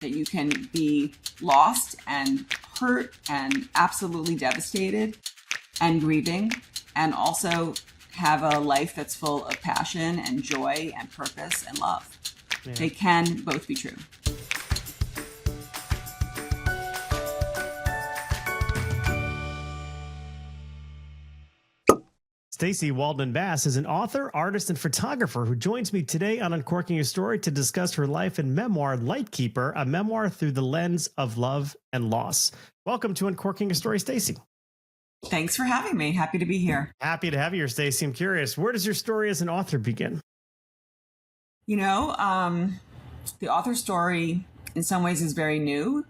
that you can be lost and hurt and absolutely devastated and grieving, and also have a life that's full of passion and joy and purpose and love. Yeah. They can both be true. Stacy Bass is an author, artist, and photographer who joins me today on Unquarking Your Story to discuss her life and memoir, Lightkeeper, a memoir through the lens of love and loss. Welcome to Unquarking Your Story, Stacy. Thanks for having me. Happy to be here. Happy to have you here, Stacy. I'm curious, where does your story as an author begin? You know, the author story in some ways is very new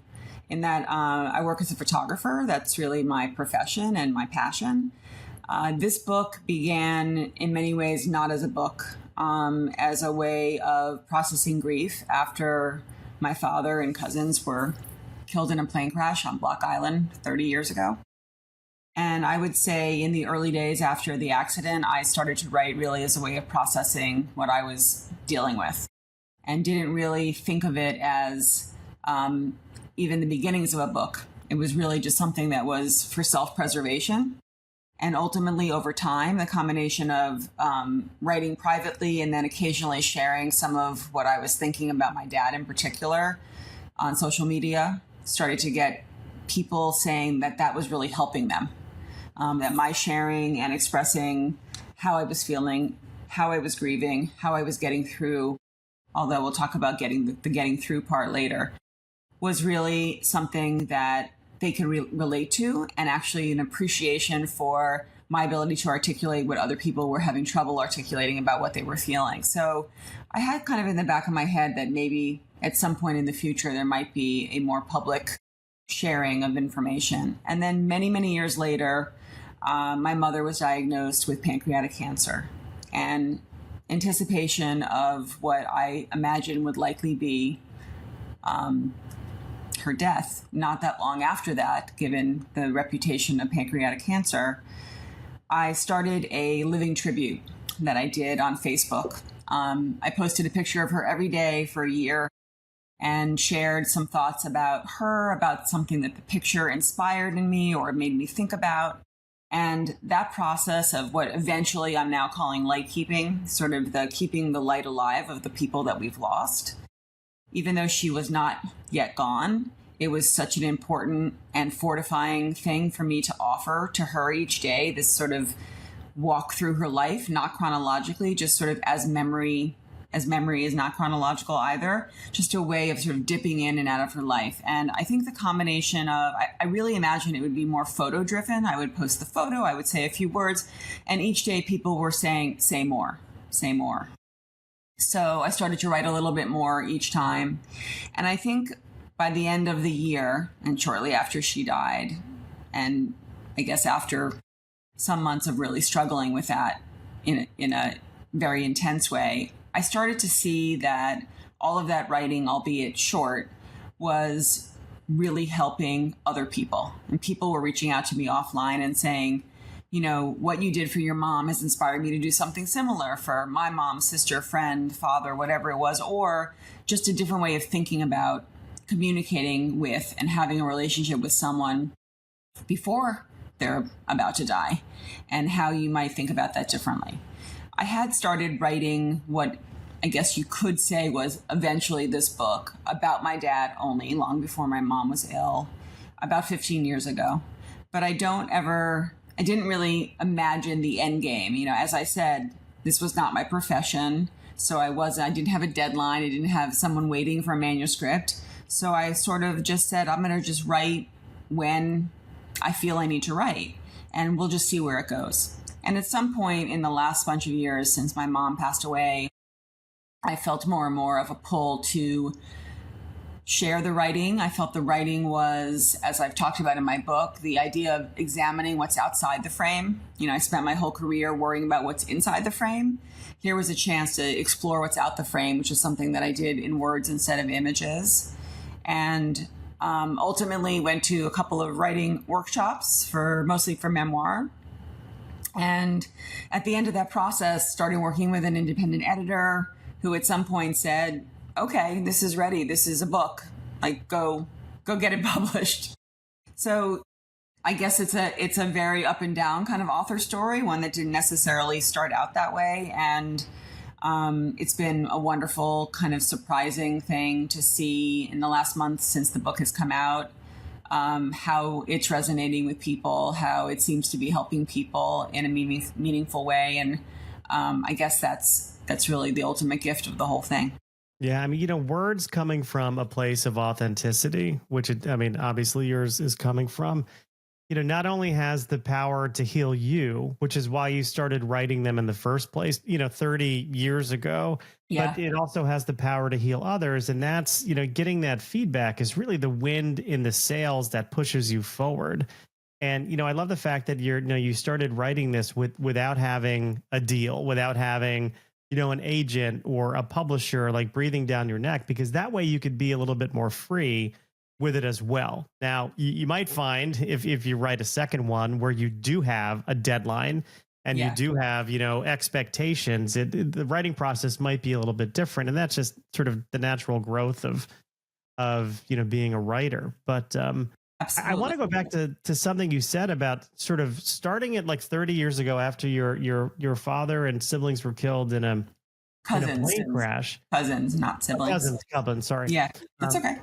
in that I work as a photographer. That's really my profession and my passion. This book began in many ways not as a book, as a way of processing grief after my father and cousins were killed in a plane crash on Block Island 30 years ago. And I would say in the early days after the accident, I started to write really as a way of processing what I was dealing with, and didn't really think of it as even the beginnings of a book. It was really just something that was for self-preservation. And ultimately, over time, the combination of writing privately and then occasionally sharing some of what I was thinking about my dad in particular on social media started to get people saying that that was really helping them. That my sharing and expressing how I was feeling, how I was grieving, how I was getting through, although we'll talk about the getting through part later, was really something that they could relate to, and actually an appreciation for my ability to articulate what other people were having trouble articulating about what they were feeling. So I had kind of in the back of my head that maybe at some point in the future there might be a more public sharing of information. And then many, many years later, my mother was diagnosed with pancreatic cancer, and anticipation of what I imagine would likely be her death not that long after that, given the reputation of pancreatic cancer, I started a living tribute that I did on Facebook. I posted a picture of her every day for a year and shared some thoughts about her, about something that the picture inspired in me or made me think about. And that process of what eventually I'm now calling light keeping, sort of the keeping the light alive of the people that we've lost. Even though she was not yet gone, it was such an important and fortifying thing for me to offer to her each day, this sort of walk through her life, not chronologically, just sort of as memory is not chronological either, just a way of sort of dipping in and out of her life. And I think the combination of, I really imagine it would be more photo driven. I would post the photo, I would say a few words, and each day people were saying, say more, say more. So I started to write a little bit more each time. And I think by the end of the year, and shortly after she died, and I guess after some months of really struggling with that in a very intense way, I started to see that all of that writing, albeit short, was really helping other people. And people were reaching out to me offline and saying, you know, what you did for your mom has inspired me to do something similar for my mom, sister, friend, father, whatever it was, or just a different way of thinking about communicating with and having a relationship with someone before they're about to die, and how you might think about that differently. I had started writing what I guess you could say was eventually this book about my dad only, long before my mom was ill, about 15 years ago. But I didn't really imagine the end game. You know, as I said, this was not my profession. So I didn't have a deadline. I didn't have someone waiting for a manuscript. So I sort of just said, I'm going to just write when I feel I need to write, and we'll just see where it goes. And at some point in the last bunch of years since my mom passed away, I felt more and more of a pull to share the writing. I felt the writing was, as I've talked about in my book, the idea of examining what's outside the frame. You know, I spent my whole career worrying about what's inside the frame. Here was a chance to explore what's out the frame, which is something that I did in words instead of images. And ultimately went to a couple of writing workshops mostly for Memoir. And at the end of that process, started working with an independent editor who at some point said, okay, this is ready. This is a book. like go get it published. So I guess it's a very up and down kind of author story, one that didn't necessarily start out that way. And it's been a wonderful kind of surprising thing to see in the last month since the book has come out, how it's resonating with people, how it seems to be helping people in a meaningful way. And I guess that's really the ultimate gift of the whole thing. Yeah, I mean, words coming from a place of authenticity, I mean, obviously yours is coming from, not only has the power to heal you, which is why you started writing them in the first place, 30 years ago, Yeah. but it also has the power to heal others. And that's, getting that feedback is really the wind in the sails that pushes you forward. And, I love the fact that you started writing this without having a deal, without having, an agent or a publisher like breathing down your neck, because that way you could be a little bit more free with it as well. Now, you might find if you write a second one where you do have a deadline and you do have, expectations, the writing process might be a little bit different. And that's just sort of the natural growth of being a writer. But I want to go back to something you said about sort of starting it like 30 years ago after your father and siblings were killed in a plane crash. Cousins, not siblings. Cousins, sorry. Yeah, that's okay.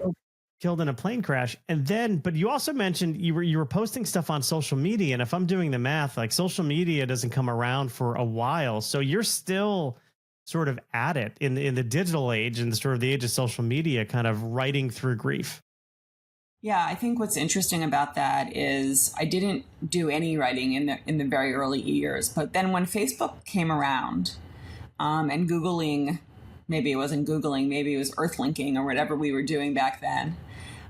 Killed in a plane crash. And then, but you also mentioned you were posting stuff on social media. And if I'm doing the math, like social media doesn't come around for a while. So you're still sort of at it in the digital age and sort of the age of social media, kind of writing through grief. Yeah, I think what's interesting about that is I didn't do any writing in the very early years, but then when Facebook came around, and Googling, maybe it wasn't Googling, maybe it was Earthlinking or whatever we were doing back then.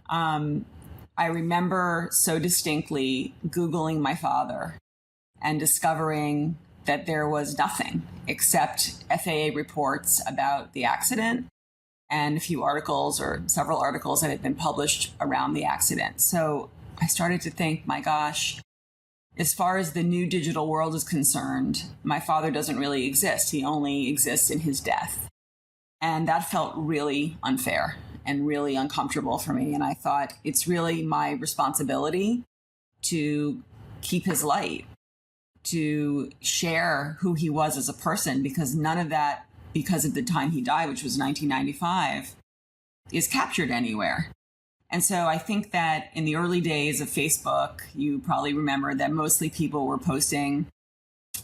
I remember so distinctly Googling my father and discovering that there was nothing except FAA reports about the accident and a few articles or several articles that had been published around the accident. So I started to think, my gosh, as far as the new digital world is concerned, my father doesn't really exist. He only exists in his death. And that felt really unfair and really uncomfortable for me. And I thought it's really my responsibility to keep his light, to share who he was as a person, because none of that, because of the time he died, which was 1995, is captured anywhere. And so I think that in the early days of Facebook, you probably remember that mostly people were posting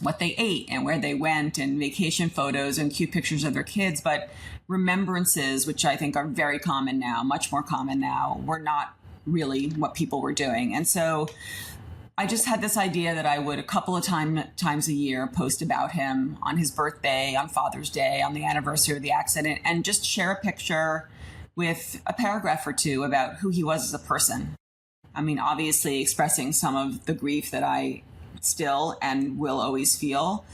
what they ate and where they went and vacation photos and cute pictures of their kids. But remembrances, which I think are very common now, much more common now, were not really what people were doing. And so I just had this idea that I would a couple of times a year post about him on his birthday, on Father's Day, on the anniversary of the accident, and just share a picture with a paragraph or two about who he was as a person. I mean, obviously expressing some of the grief that I still and will always feel,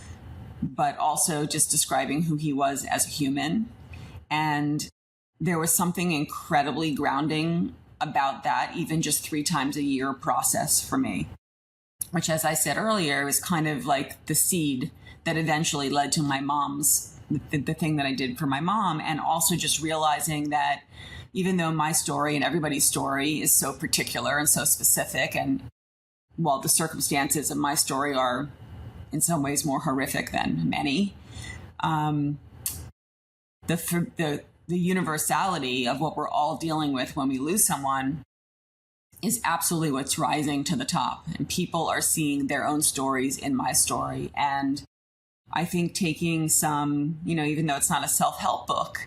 but also just describing who he was as a human. And there was something incredibly grounding about that, even just 3 times a year process for me, which, as I said earlier, was kind of like the seed that eventually led to my mom's, the thing that I did for my mom. And also just realizing that even though my story and everybody's story is so particular and so specific, and while the circumstances of my story are in some ways more horrific than many, the universality of what we're all dealing with when we lose someone is absolutely what's rising to the top. And people are seeing their own stories in my story. And I think taking some, even though it's not a self-help book,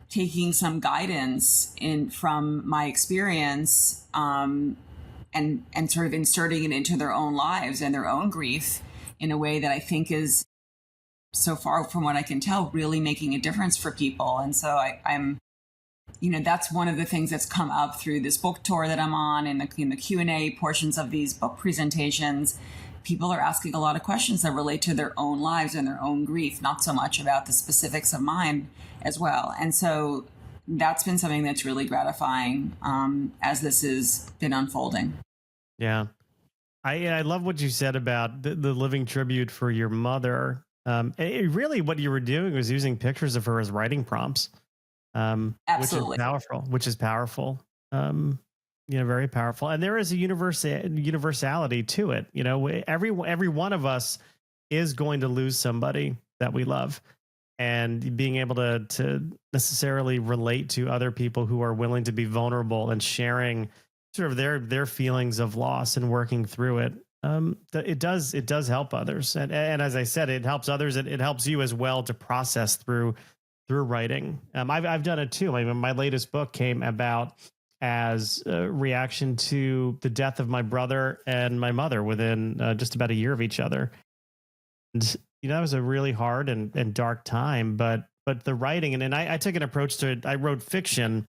taking some guidance from my experience, and sort of inserting it into their own lives and their own grief in a way that I think is, so far from what I can tell, really making a difference for people. And so I'm that's one of the things that's come up through this book tour that I'm on, in the Q&A portions of these book presentations. People are asking a lot of questions that relate to their own lives and their own grief, not so much about the specifics of mine as well. And so that's been something that's really gratifying as this has been unfolding. Yeah. I love what you said about the living tribute for your mother. Really what you were doing was using pictures of her as writing prompts. Absolutely. Which is powerful. Very powerful. And there is a universality to it. Every one of us is going to lose somebody that we love, and being able to necessarily relate to other people who are willing to be vulnerable and sharing sort of their feelings of loss and working through it. It does help others, and as I said, it helps others. It helps you as well to process through writing. I've done it too. My latest book came about as a reaction to the death of my brother and my mother within just about a year of each other. And that was a really hard and dark time. But the writing, and I took an approach to it. I wrote fiction.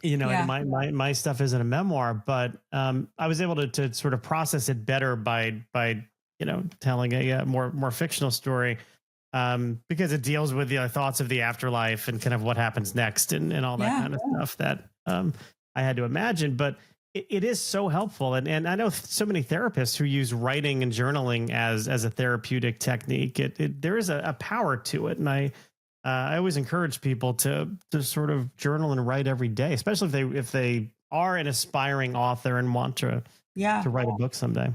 Yeah. And my stuff isn't a memoir, but I was able to sort of process it better by telling a more fictional story, because it deals with the thoughts of the afterlife and kind of what happens next and all that Yeah. kind of stuff that I had to imagine. But it is so helpful, and I know so many therapists who use writing and journaling as a therapeutic technique. There is a power to it, and I always encourage people to sort of journal and write every day, especially if they are an aspiring author and want to Yeah. write a book someday.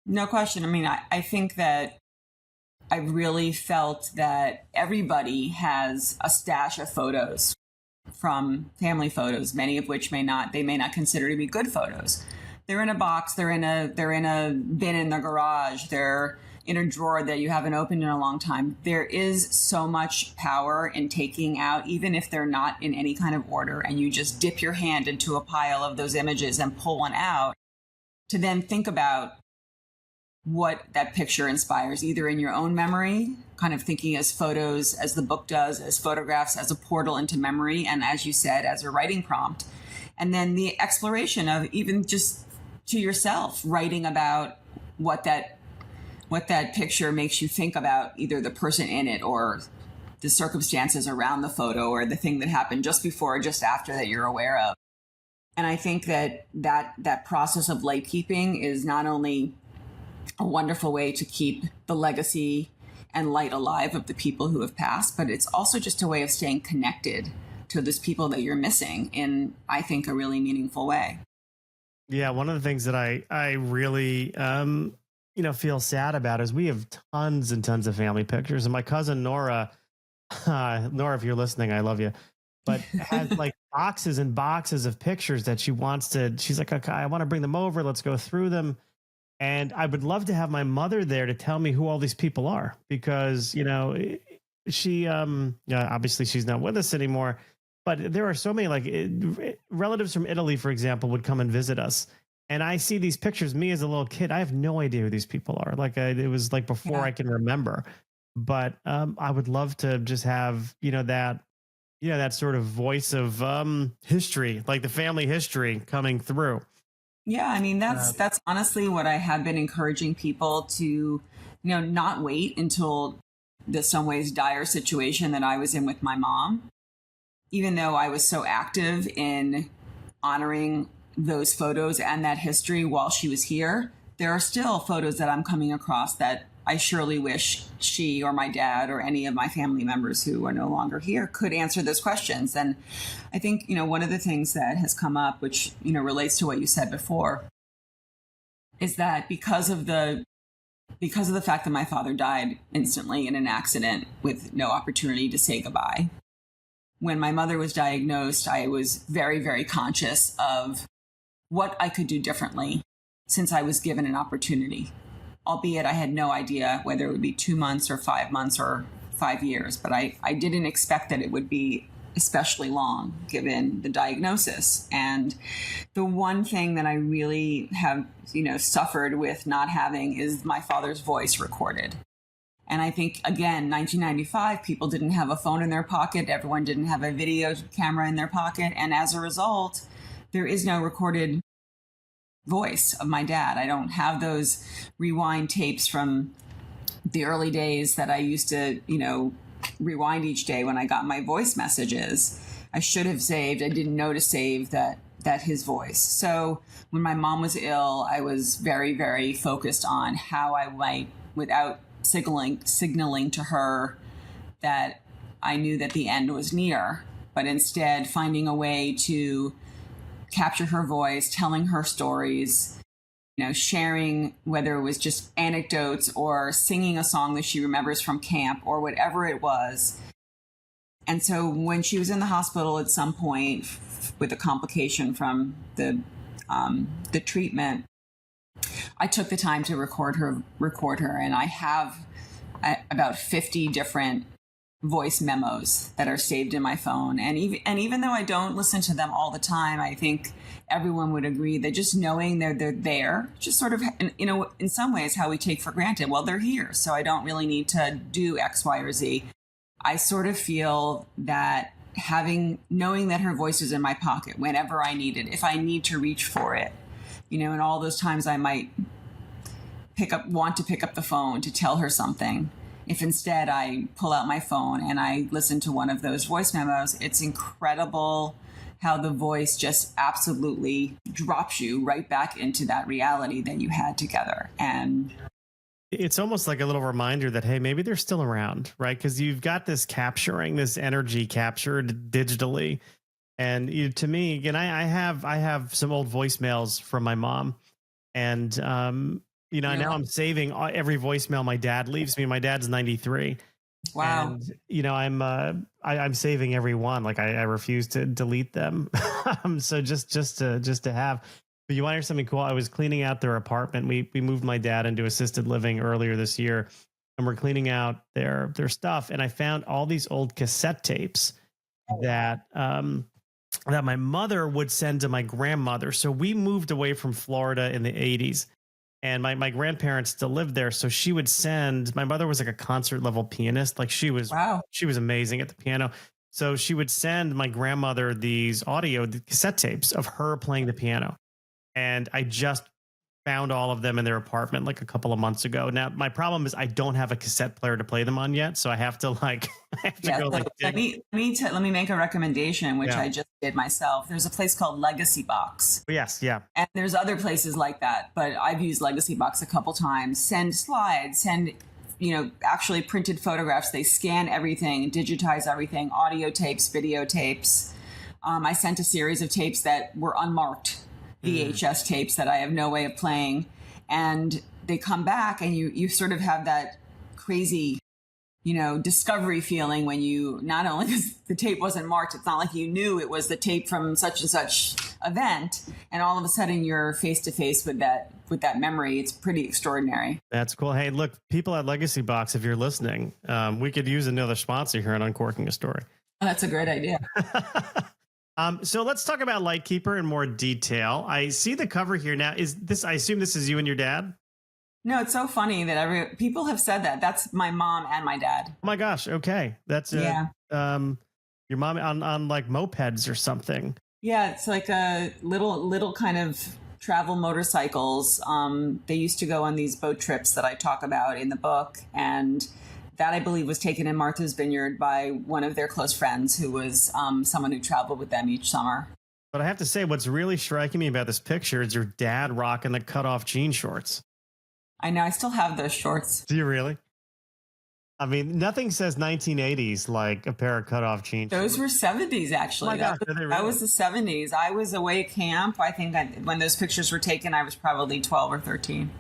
No question. I mean, I think that I really felt that everybody has a stash of photos, from family photos, many of which they may not consider to be good photos. They're in a box, they're in a bin in the garage, they're in a drawer that you haven't opened in a long time. There is so much power in taking out, even if they're not in any kind of order, and you just dip your hand into a pile of those images and pull one out, to then think about what that picture inspires, either in your own memory, kind of thinking as photos, as the book does, as photographs, as a portal into memory, and as you said, as a writing prompt. And then the exploration of even just to yourself, writing about what that picture makes you think about, either the person in it or the circumstances around the photo or the thing that happened just before or just after that you're aware of. And I think that process of light keeping is not only a wonderful way to keep the legacy and light alive of the people who have passed, but it's also just a way of staying connected to those people that you're missing in, I think, a really meaningful way. Yeah, one of the things that I really feel sad about is we have tons and tons of family pictures, and my cousin Nora, if you're listening, I love you, but has like boxes and boxes of pictures that she's like, okay, I want to bring them over, let's go through them. And I would love to have my mother there to tell me who all these people are, because, she, obviously she's not with us anymore, but there are so many, like relatives from Italy, for example, would come and visit us. And I see these pictures, me as a little kid, I have no idea who these people are. Like it was like before I can remember, but I would love to just have, that sort of voice of history, like the family history coming through. Yeah, I mean, that's honestly what I have been encouraging people to, not wait until the some ways dire situation that I was in with my mom. Even though I was so active in honoring those photos and that history while she was here, there are still photos that I'm coming across that I surely wish she or my dad or any of my family members who are no longer here could answer those questions. And I think, one of the things that has come up, which, relates to what you said before, is that because of the fact that my father died instantly in an accident with no opportunity to say goodbye, when my mother was diagnosed, I was very, very conscious of what I could do differently since I was given an opportunity. Albeit I had no idea whether it would be 2 months or 5 months or 5 years, but I didn't expect that it would be especially long given the diagnosis. And the one thing that I really have, suffered with not having is my father's voice recorded. And I think, again, 1995, people didn't have a phone in their pocket. Everyone didn't have a video camera in their pocket. And as a result, there is no recorded voice of my dad. I don't have those rewind tapes from the early days that I used to, rewind each day when I got my voice messages. I should have saved. I didn't know to save that his voice. So when my mom was ill, I was very, very focused on how I might, without signaling to her that I knew that the end was near, but instead finding a way to capture her voice, telling her stories, sharing whether it was just anecdotes or singing a song that she remembers from camp or whatever it was. And so when she was in the hospital at some point with a complication from the treatment, I took the time to record her, and I have about 50 different voice memos that are saved in my phone. And even though I don't listen to them all the time, I think everyone would agree that just knowing they're there, just sort of, in some ways how we take for granted, well, they're here, so I don't really need to do X, Y, or Z. I sort of feel that knowing that her voice is in my pocket whenever I need it, if I need to reach for it, and all those times I might want to pick up the phone to tell her something. If instead I pull out my phone and I listen to one of those voice memos, it's incredible how the voice just absolutely drops you right back into that reality that you had together. And it's almost like a little reminder that, hey, maybe they're still around, right? Because you've got this energy captured digitally. And to me, again, I have some old voicemails from my mom, and now I'm saving every voicemail my dad leaves me. My dad's 93. Wow. And I'm saving every one. Like I refuse to delete them. So just to have. But you want to hear something cool? I was cleaning out their apartment. We moved my dad into assisted living earlier this year, and we're cleaning out their stuff. And I found all these old cassette tapes that my mother would send to my grandmother. So we moved away from Florida in the 80s. And my grandparents still lived there. So she would send, my mother was like a concert level pianist. Like she was amazing at the piano. So she would send my grandmother these cassette tapes of her playing the piano. And I just found all of them in their apartment like a couple of months ago. Now, my problem is I don't have a cassette player to play them on yet. So I have to go like, let me make a recommendation, which I just did myself. There's a place called Legacy Box. Yes. Yeah. And there's other places like that, but I've used Legacy Box a couple times. Send slides, actually printed photographs. They scan everything, digitize everything, audio tapes, video tapes. I sent a series of tapes that were unmarked, VHS tapes that I have no way of playing, and they come back, and you sort of have that crazy, discovery feeling when you, not only because the tape wasn't marked, it's not like you knew it was the tape from such and such event, and all of a sudden you're face to face with that memory. It's pretty extraordinary. That's cool. Hey, look, people at Legacy Box, if you're listening, we could use another sponsor here on Unquarking a Story. Oh, that's a great idea. So let's talk about Lightkeeper in more detail. I see the cover here now. I assume this is you and your dad? No, it's so funny that people have said that. That's my mom and my dad. Oh my gosh. Okay. That's your mom on like mopeds or something. Yeah. It's like a little kind of travel motorcycles. They used to go on these boat trips that I talk about in the book. And that, I believe, was taken in Martha's Vineyard by one of their close friends who was someone who traveled with them each summer. But I have to say, what's really striking me about this picture is your dad rocking the cutoff jean shorts. I know. I still have those shorts. Do you really? I mean, nothing says 1980s like a pair of cutoff jean shorts. Those were 70s, actually. Oh my gosh, that was the 70s. I was away at camp. I think when those pictures were taken, I was probably 12 or 13.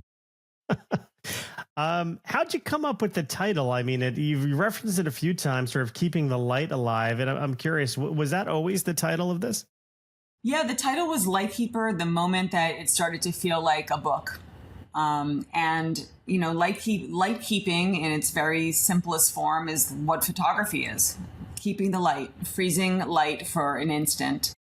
How'd you come up with the title? I mean, you referenced it a few times, sort of keeping the light alive. And I'm curious, was that always the title of this? Yeah, the title was Lightkeeper the moment that it started to feel like a book. And light-keeping in its very simplest form is what photography is. Keeping the light, freezing light for an instant.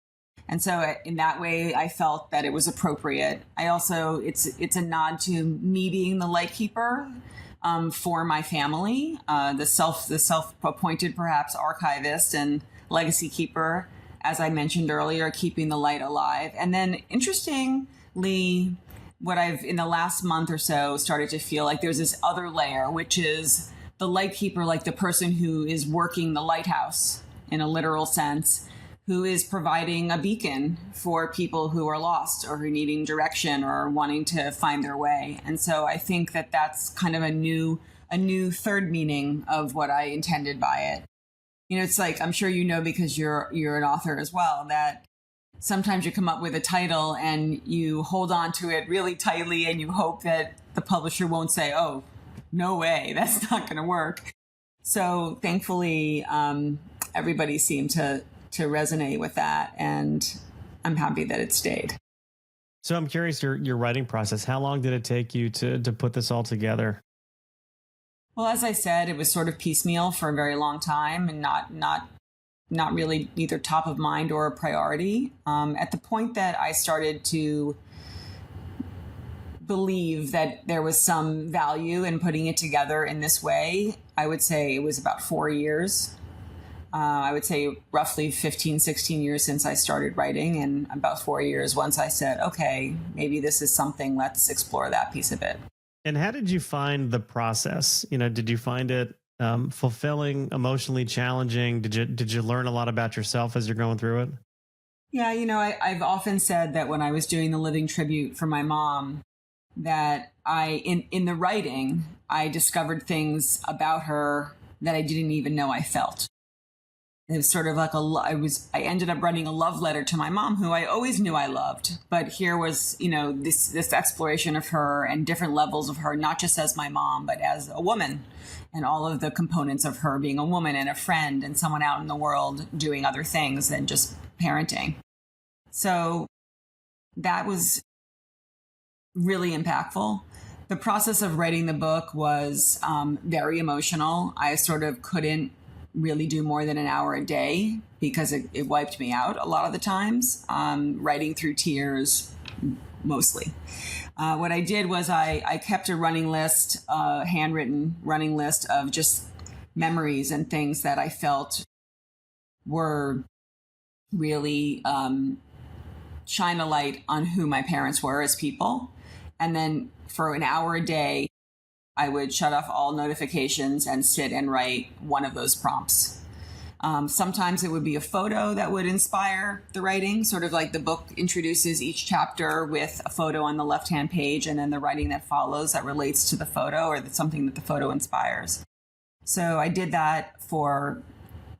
And so in that way, I felt that it was appropriate. I also, it's a nod to me being the lightkeeper for my family, the self-appointed perhaps archivist and legacy keeper, as I mentioned earlier, keeping the light alive. And then interestingly, what I've in the last month or so started to feel like there's this other layer, which is the lightkeeper, like the person who is working the lighthouse in a literal sense, who is providing a beacon for people who are lost or who are needing direction or wanting to find their way. And so I think that that's kind of a new third meaning of what I intended by it. It's like, I'm sure because you're an author as well, that sometimes you come up with a title and you hold on to it really tightly and you hope that the publisher won't say, oh, no way, that's not going to work. So thankfully, everybody seemed to resonate with that, and I'm happy that it stayed. So I'm curious, your writing process, how long did it take you to put this all together? Well, as I said, it was sort of piecemeal for a very long time and not really either top of mind or a priority. At the point that I started to believe that there was some value in putting it together in this way, I would say it was about 4 years. I would say roughly 15, 16 years since I started writing, and about 4 years once I said, okay, maybe this is something, let's explore that piece of it. And how did you find the process? Did you find it fulfilling, emotionally challenging? Did you learn a lot about yourself as you're going through it? Yeah, I've often said that when I was doing the living tribute for my mom, that in the writing, I discovered things about her that I didn't even know I felt. It was sort of like I ended up writing a love letter to my mom, who I always knew I loved. But here was, this exploration of her and different levels of her, not just as my mom, but as a woman, and all of the components of her being a woman and a friend and someone out in the world doing other things than just parenting. So that was really impactful. The process of writing the book was very emotional. I sort of couldn't really do more than an hour a day because it wiped me out a lot of the times, writing through tears mostly. What I did was I kept a running list, handwritten running list of just memories and things that I felt were really shine a light on who my parents were as people. And then for an hour a day, I would shut off all notifications and sit and write one of those prompts. Sometimes it would be a photo that would inspire the writing, sort of like the book introduces each chapter with a photo on the left-hand page, and then the writing that follows that relates to the photo or something that the photo inspires. So I did that for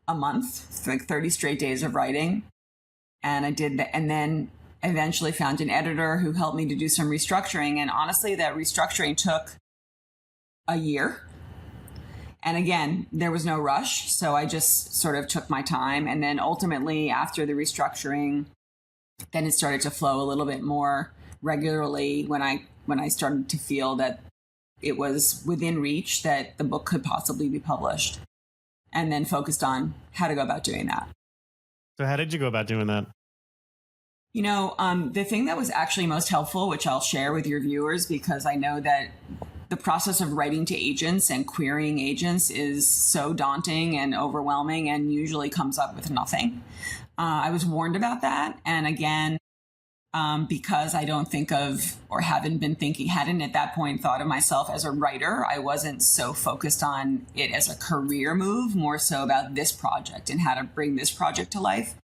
a month, like 30 straight days of writing. And I did that, and then eventually found an editor who helped me to do some restructuring. And honestly, that restructuring took a year. And again, there was no rush. So I just sort of took my time. And then ultimately, after the restructuring, then it started to flow a little bit more regularly when I started to feel that it was within reach that the book could possibly be published. And then focused on how to go about doing that. So how did you go about doing that? The thing that was actually most helpful, which I'll share with your viewers, because I know that the process of writing to agents and querying agents is so daunting and overwhelming and usually comes up with nothing. I was warned about that. And again, because I don't think of or hadn't at that point thought of myself as a writer, I wasn't so focused on it as a career move, more so about this project and how to bring this project to life.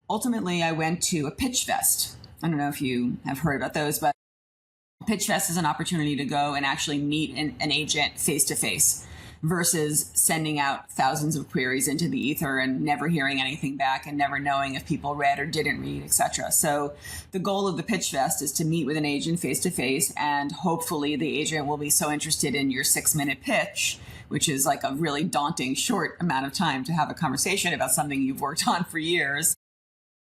Ultimately, I went to a pitch fest. I don't know if you have heard about those, but pitch fest is an opportunity to go and actually meet an agent face to face versus sending out thousands of queries into the ether and never hearing anything back and never knowing if people read or didn't read, etc. So the goal of the pitch fest is to meet with an agent face to face, and hopefully the agent will be so interested in your 6-minute pitch, which is like a really daunting short amount of time to have a conversation about something you've worked on for years,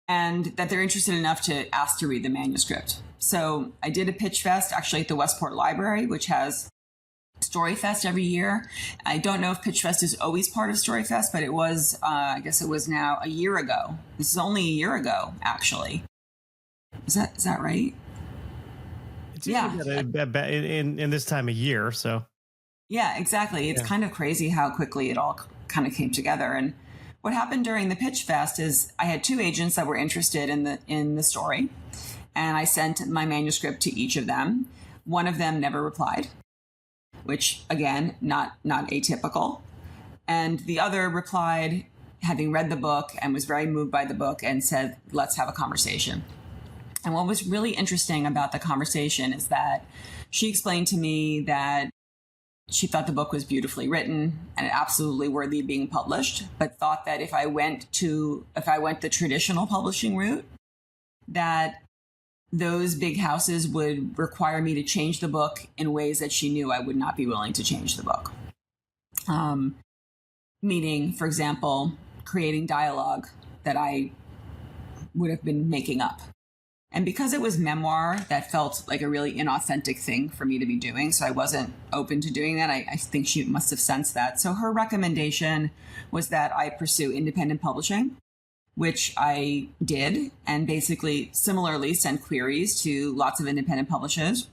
and that they're interested enough to ask to read the manuscript. So I did a pitch fest actually at the Westport Library, which has Storyfest every year. I don't know if Pitch Fest is always part of Storyfest, but it was, I guess it was now a year ago. This is only a year ago, actually. Is that right? Yeah. In this time of year, so. Yeah, exactly. It's kind of crazy how quickly it all kind of came together. And what happened during the Pitch Fest is I had 2 agents that were interested in the story, and I sent my manuscript to each of them. One of them never replied, which again, not atypical. And the other replied, having read the book and was very moved by the book, and said, let's have a conversation. And what was really interesting about the conversation is that she explained to me that she thought the book was beautifully written and absolutely worthy of being published, but thought that if I went the traditional publishing route, that those big houses would require me to change the book in ways that she knew I would not be willing to change the book. Meaning, for example, creating dialogue that I would have been making up. And because it was memoir, that felt like a really inauthentic thing for me to be doing. So I wasn't open to doing that. I think she must have sensed that. So her recommendation was that I pursue independent publishing, which I did, and basically similarly sent queries to lots of independent publishers,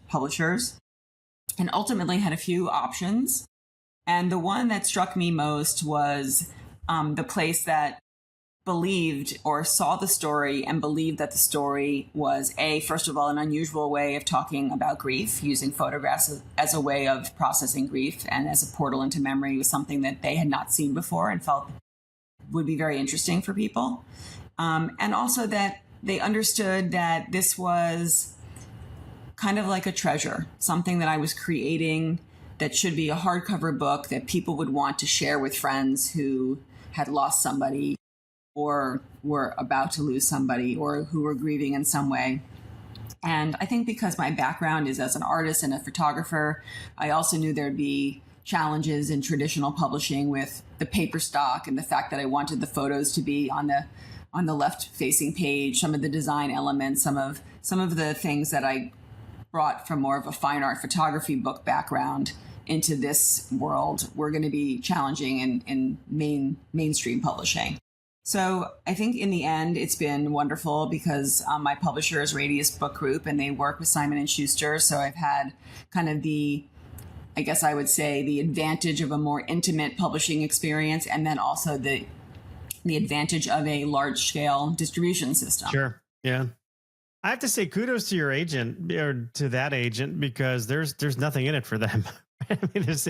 and ultimately had a few options. And the one that struck me most was the place that believed or saw the story and believed that the story was first of all, an unusual way of talking about grief, using photographs as a way of processing grief and as a portal into memory was something that they had not seen before and felt would be very interesting for people. And also that they understood that this was kind of like a treasure, something that I was creating that should be a hardcover book that people would want to share with friends who had lost somebody or were about to lose somebody or who were grieving in some way. And I think because my background is as an artist and a photographer, I also knew there'd be challenges in traditional publishing with the paper stock and the fact that I wanted the photos to be on the left facing page, some of the design elements, some of the things that I brought from more of a fine art photography book background into this world were going to be challenging in mainstream publishing. So I think in the end, it's been wonderful because my publisher is Radius Book Group and they work with Simon & Schuster. So I've had kind of I guess I would say the advantage of a more intimate publishing experience and then also the advantage of a large scale distribution system. Sure. Yeah. I have to say kudos to your agent or to that agent because there's nothing in it for them. I mean, if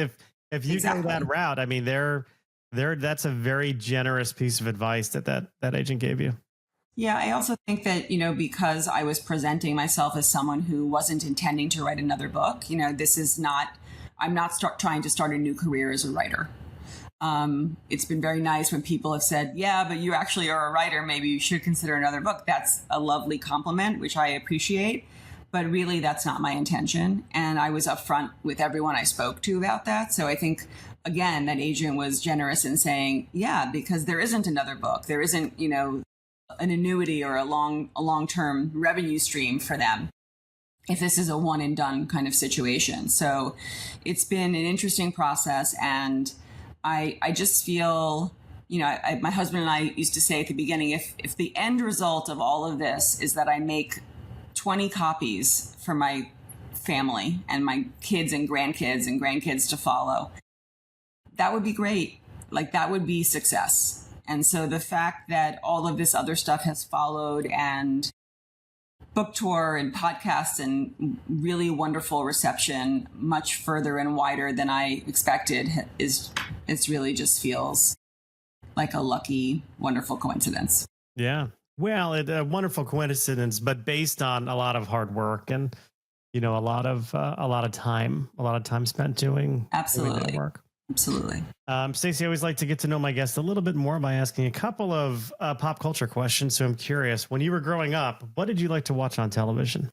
you Exactly. go that route, I mean, that's a very generous piece of advice that agent gave you. Yeah, I also think that, because I was presenting myself as someone who wasn't intending to write another book, I'm not trying to start a new career as a writer. It's been very nice when people have said, yeah, but you actually are a writer. Maybe you should consider another book. That's a lovely compliment, which I appreciate. But really, that's not my intention. And I was upfront with everyone I spoke to about that. So I think, again, that agent was generous in saying, yeah, because there isn't another book. There isn't, an annuity or a long-term revenue stream for them if this is a one and done kind of situation. So it's been an interesting process. And I just feel, my husband and I used to say at the beginning, if the end result of all of this is that I make 20 copies for my family and my kids and grandkids to follow, that would be great. Like that would be success. And so the fact that all of this other stuff has followed and book tour and podcasts and really wonderful reception much further and wider than I expected it's really just feels like a lucky, wonderful coincidence. Yeah. Well, a wonderful coincidence, but based on a lot of hard work and, a lot of time spent doing that work. Absolutely. Stacy, I always like to get to know my guests a little bit more by asking a couple of pop culture questions. So I'm curious, when you were growing up, what did you like to watch on television?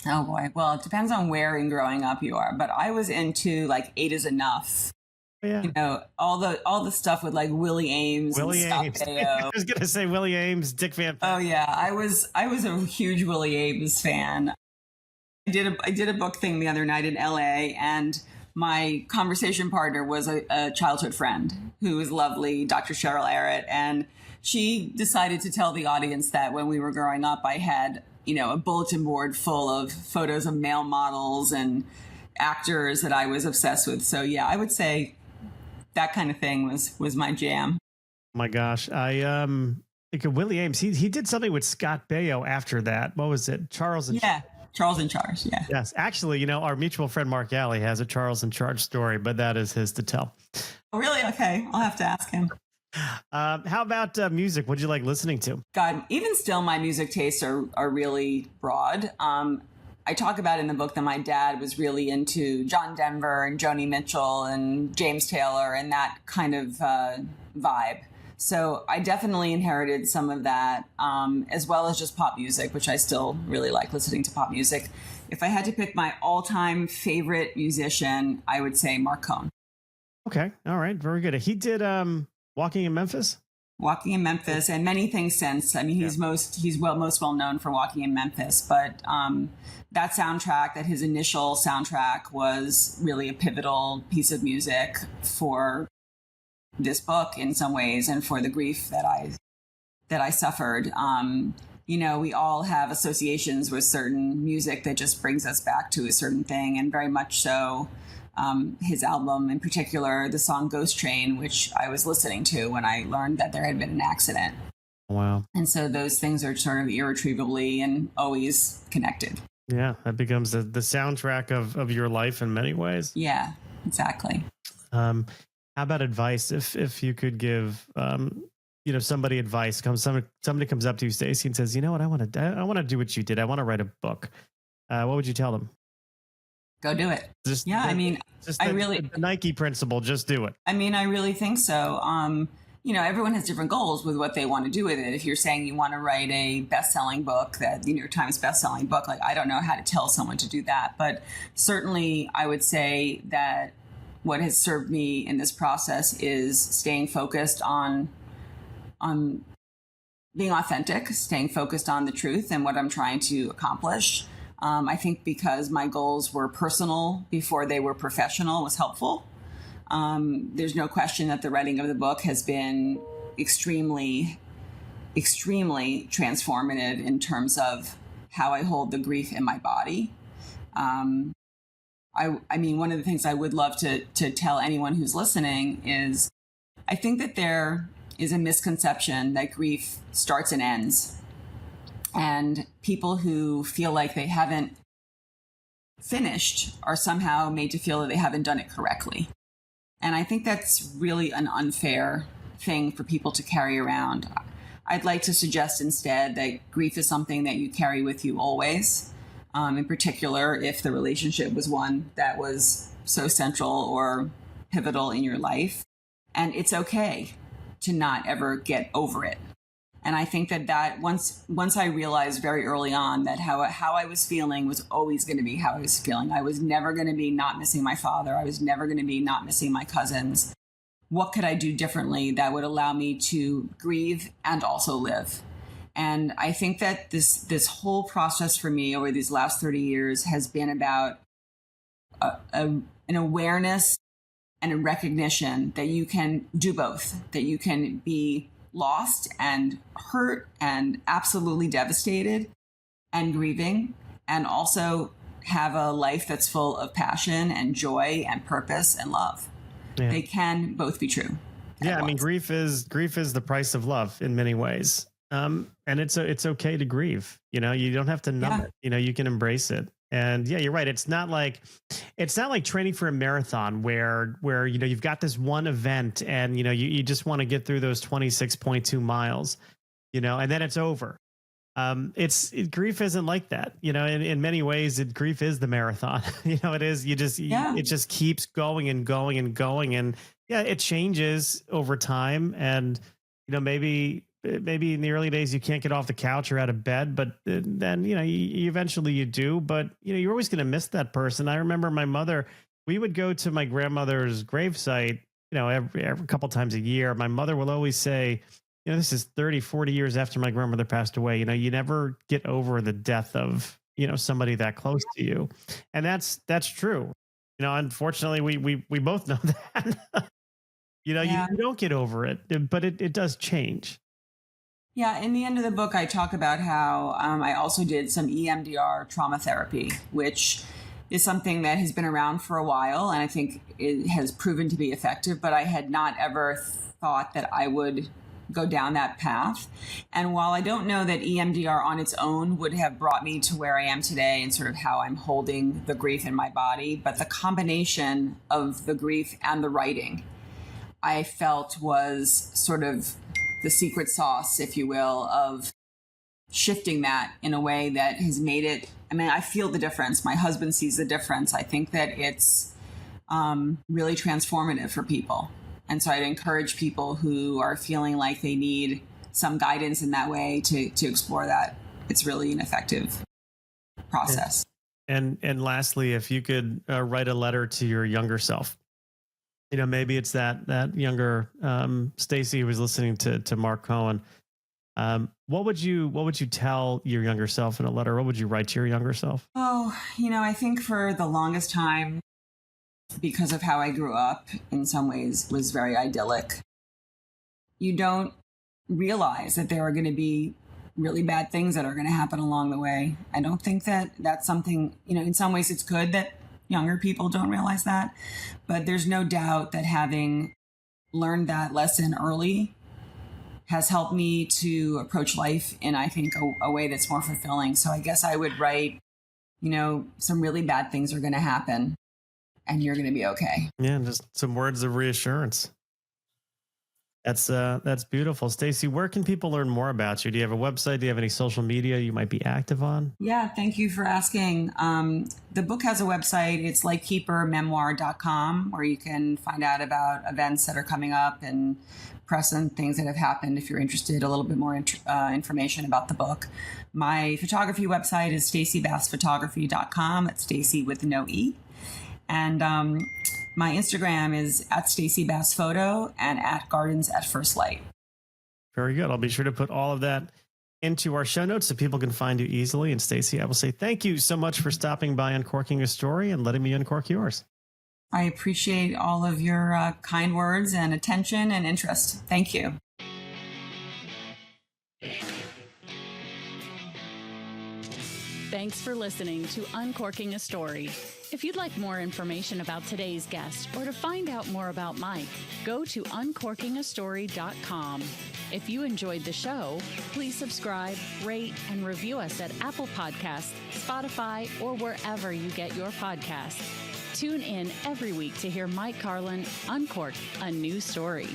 Oh boy. Well, it depends on where in growing up you are, but I was into like 8 is Enough. Yeah. All the stuff with like Willie Ames. I was going to say Willie Ames, Dick Van Patten. Oh yeah. I was a huge Willie Ames fan. I did a book thing the other night in LA and my conversation partner was a childhood friend who was lovely, Dr. Cheryl Arrett. And she decided to tell the audience that when we were growing up, I had, a bulletin board full of photos of male models and actors that I was obsessed with. So yeah, I would say that kind of thing was my jam. Oh my gosh. I think of Willie Ames. He did something with Scott Baio after that. What was it? Charles and Charles in Charge. Yeah. Yes. Actually, our mutual friend Mark Alley has a Charles in Charge story, but that is his to tell. Oh, really? Okay. I'll have to ask him. How about music? What'd you like listening to? God, even still, my music tastes are really broad. I talk about in the book that my dad was really into John Denver and Joni Mitchell and James Taylor and that kind of vibe. So I definitely inherited some of that, as well as just pop music, which I still really like listening to pop music. If I had to pick my all-time favorite musician, I would say Mark Cohn. Okay. All right. Very good. He did Walking in Memphis. Walking in Memphis and many things since. I mean, he's most well known for Walking in Memphis, but that soundtrack, that his initial soundtrack, was really a pivotal piece of music for this book in some ways, and for the grief that I suffered. We all have associations with certain music that just brings us back to a certain thing, and very much so. His album in particular, the song Ghost Train, which I was listening to when I learned that there had been an accident. Wow. And so those things are sort of irretrievably and always connected. Yeah, that becomes the soundtrack of your life in many ways. Yeah, exactly. How about advice? If you could give somebody advice, somebody comes up to you, Stacy, and says, you know what, I want to do what you did. I want to write a book. What would you tell them? Go do it. The Nike principle, just do it. I mean, I really think so. Everyone has different goals with what they want to do with it. If you're saying you want to write a best-selling book, that the New York Times best-selling book, like, I don't know how to tell someone to do that. But certainly I would say that what has served me in this process is staying focused on being authentic, staying focused on the truth and what I'm trying to accomplish. I think because my goals were personal before they were professional was helpful. There's no question that the writing of the book has been extremely, extremely transformative in terms of how I hold the grief in my body. One of the things I would love to tell anyone who's listening is I think that there is a misconception that grief starts and ends. And people who feel like they haven't finished are somehow made to feel that they haven't done it correctly. And I think that's really an unfair thing for people to carry around. I'd like to suggest instead that grief is something that you carry with you always, in particular if the relationship was one that was so central or pivotal in your life. And it's okay to not ever get over it. And I think that once I realized very early on that how I was feeling was always going to be how I was feeling. I was never going to be not missing my father. I was never going to be not missing my cousins. What could I do differently that would allow me to grieve and also live? And I think that this whole process for me over these last 30 years has been about an awareness and a recognition that you can do both, that you can be lost and hurt and absolutely devastated and grieving, and also have a life that's full of passion and joy and purpose and love. Yeah. They can both be true. Yeah, I mean, grief is the price of love in many ways. And it's okay to grieve. You don't have to numb it. You can embrace it. And yeah, you're right. It's not like training for a marathon where you've got this one event and you just want to get through those 26.2 miles, and then it's over. Grief isn't like that. In many ways, grief is the marathon. It is. It just keeps going and going and going, and yeah, it changes over time. And maybe in the early days you can't get off the couch or out of bed, but then you eventually you do. But you're always going to miss that person. I remember my mother. We would go to my grandmother's gravesite, every couple times a year. My mother will always say, this is 30, 40 years after my grandmother passed away. You never get over the death of somebody that close to you, and that's true. Unfortunately, we both know that. You don't get over it, but it does change. Yeah, in the end of the book, I talk about how I also did some EMDR trauma therapy, which is something that has been around for a while, and I think it has proven to be effective, but I had not ever thought that I would go down that path. And while I don't know that EMDR on its own would have brought me to where I am today and sort of how I'm holding the grief in my body, but the combination of the grief and the writing, I felt was sort of the secret sauce, if you will, of shifting that in a way that has made it. I mean, I feel the difference. My husband sees the difference. I think that it's really transformative for people. And so I'd encourage people who are feeling like they need some guidance in that way to explore that. It's really an effective process. And lastly, if you could write a letter to your younger self, maybe it's that younger Stacy who was listening to Mark Cohen. What would you tell your younger self in a letter? What would you write to your younger self? Oh, I think for the longest time, because of how I grew up, in some ways was very idyllic. You don't realize that there are going to be really bad things that are going to happen along the way. I don't think that that's something, in some ways it's good that younger people don't realize that, but there's no doubt that having learned that lesson early has helped me to approach life in, I think, a way that's more fulfilling. So I guess I would write, some really bad things are going to happen and you're going to be okay. Yeah, and just some words of reassurance. That's beautiful. Stacy, where can people learn more about you? Do you have a website? Do you have any social media you might be active on? Yeah, thank you for asking. The book has a website. It's lightkeepermemoir.com, where you can find out about events that are coming up and press and things that have happened if you're interested, a little bit more information about the book. My photography website is stacybassphotography.com. It's Stacy with no E. And my Instagram is @StacyBassPhoto and @GardensAtFirstLight. Very good. I'll be sure to put all of that into our show notes so people can find you easily. And Stacy, I will say thank you so much for stopping by Uncorking Your Story and letting me uncork yours. I appreciate all of your kind words and attention and interest. Thank you. Thanks for listening to Uncorking a Story. If you'd like more information about today's guest or to find out more about Mike, go to uncorkingastory.com. If you enjoyed the show, please subscribe, rate, and review us at Apple Podcasts, Spotify, or wherever you get your podcasts. Tune in every week to hear Mike Carlon uncork a new story.